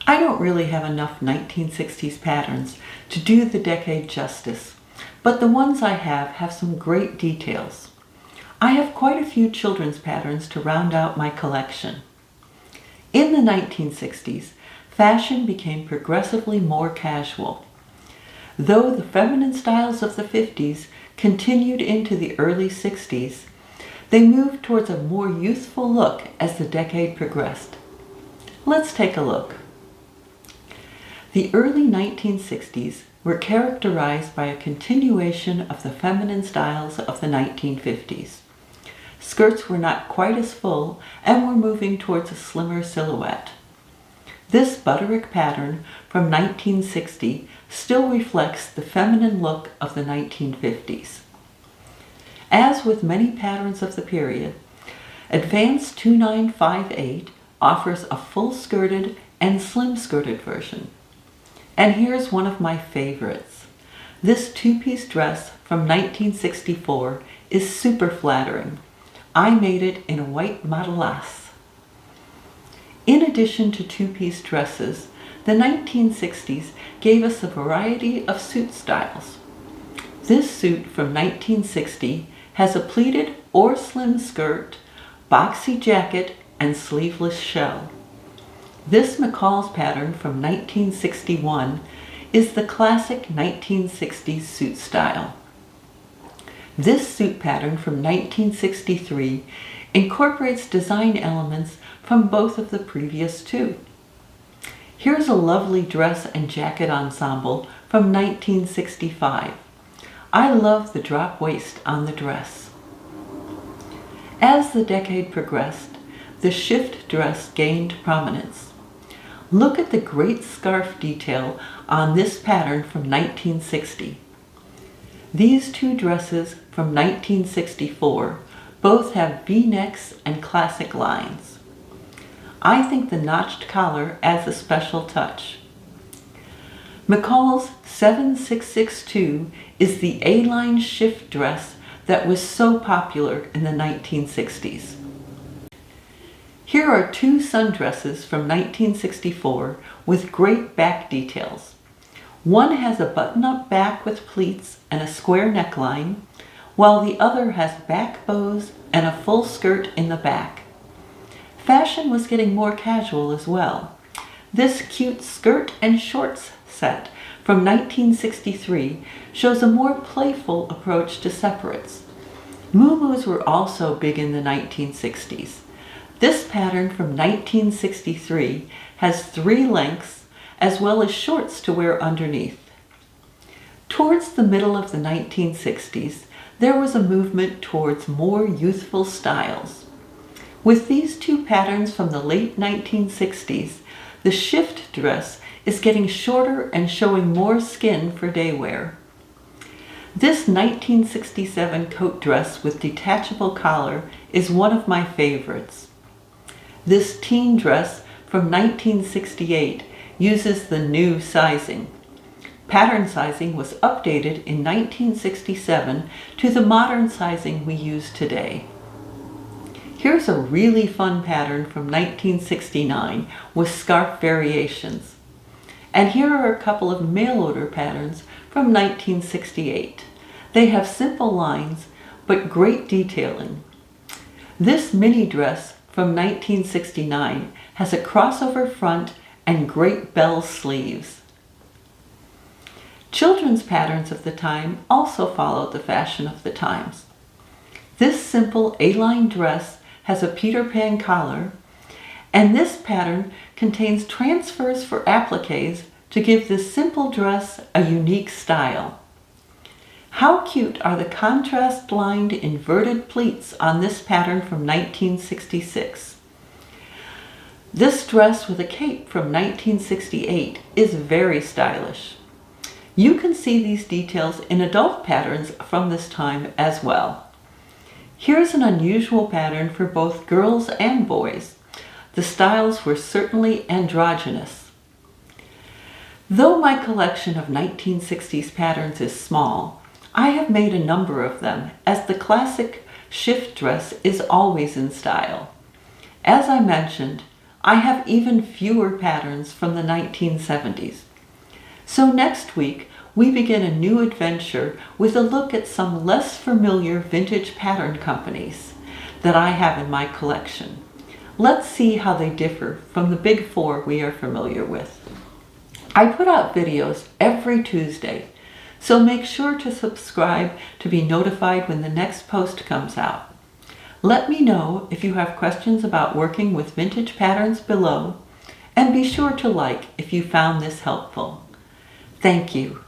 I don't really have enough 1960s patterns to do the decade justice, but the ones I have some great details. I have quite a few children's patterns to round out my collection. In the 1960s, fashion became progressively more casual. Though the feminine styles of the 50s continued into the early 60s, they moved towards a more youthful look as the decade progressed. Let's take a look. The early 1960s were characterized by a continuation of the feminine styles of the 1950s. Skirts were not quite as full and were moving towards a slimmer silhouette. This butterick pattern from 1960 still reflects the feminine look of the 1950s. As with many patterns of the period, Advanced 2958 offers a full-skirted and slim-skirted version. And here's one of my favorites. This two-piece dress from 1964 is super flattering. I made it in a white modelas. In addition to two-piece dresses, the 1960s gave us a variety of suit styles. This suit from 1960 has a pleated or slim skirt, boxy jacket, and sleeveless shell. This McCall's pattern from 1961 is the classic 1960s suit style. This suit pattern from 1963 incorporates design elements from both of the previous two. Here's a lovely dress and jacket ensemble from 1965. I love the drop waist on the dress. As the decade progressed, the shift dress gained prominence. Look at the great scarf detail on this pattern from 1960. These two dresses from 1964 both have V-necks and classic lines. I think the notched collar adds a special touch. McCall's 7662 is the A-line shift dress that was so popular in the 1960s. Here are two sundresses from 1964 with great back details. One has a button-up back with pleats and a square neckline, while the other has back bows and a full skirt in the back. Fashion was getting more casual as well. This cute skirt and shorts set from 1963 shows a more playful approach to separates. Muumuus were also big in the 1960s. This pattern from 1963 has 3 lengths as well as shorts to wear underneath. Towards the middle of the 1960s, there was a movement towards more youthful styles. With these two patterns from the late 1960s, the shift dress is getting shorter and showing more skin for day wear. This 1967 coat dress with detachable collar is one of my favorites. This teen dress from 1968 uses the new sizing. Pattern sizing was updated in 1967 to the modern sizing we use today. Here's a really fun pattern from 1969 with scarf variations. And here are a couple of mail order patterns from 1968. They have simple lines, but great detailing. This mini dress from 1969 has a crossover front and great bell sleeves. Children's patterns of the time also followed the fashion of the times. This simple A-line dress has a Peter Pan collar, and this pattern contains transfers for appliques to give this simple dress a unique style. How cute are the contrast-lined inverted pleats on this pattern from 1966. This dress with a cape from 1968 is very stylish. You can see these details in adult patterns from this time as well. Here's an unusual pattern for both girls and boys. The styles were certainly androgynous. Though my collection of 1960s patterns is small, I have made a number of them, as the classic shift dress is always in style. As I mentioned, I have even fewer patterns from the 1970s. So next week, we begin a new adventure with a look at some less familiar vintage pattern companies that I have in my collection. Let's see how they differ from the big four we are familiar with. I put out videos every Tuesday, so make sure to subscribe to be notified when the next post comes out. Let me know if you have questions about working with vintage patterns below, and be sure to like if you found this helpful. Thank you.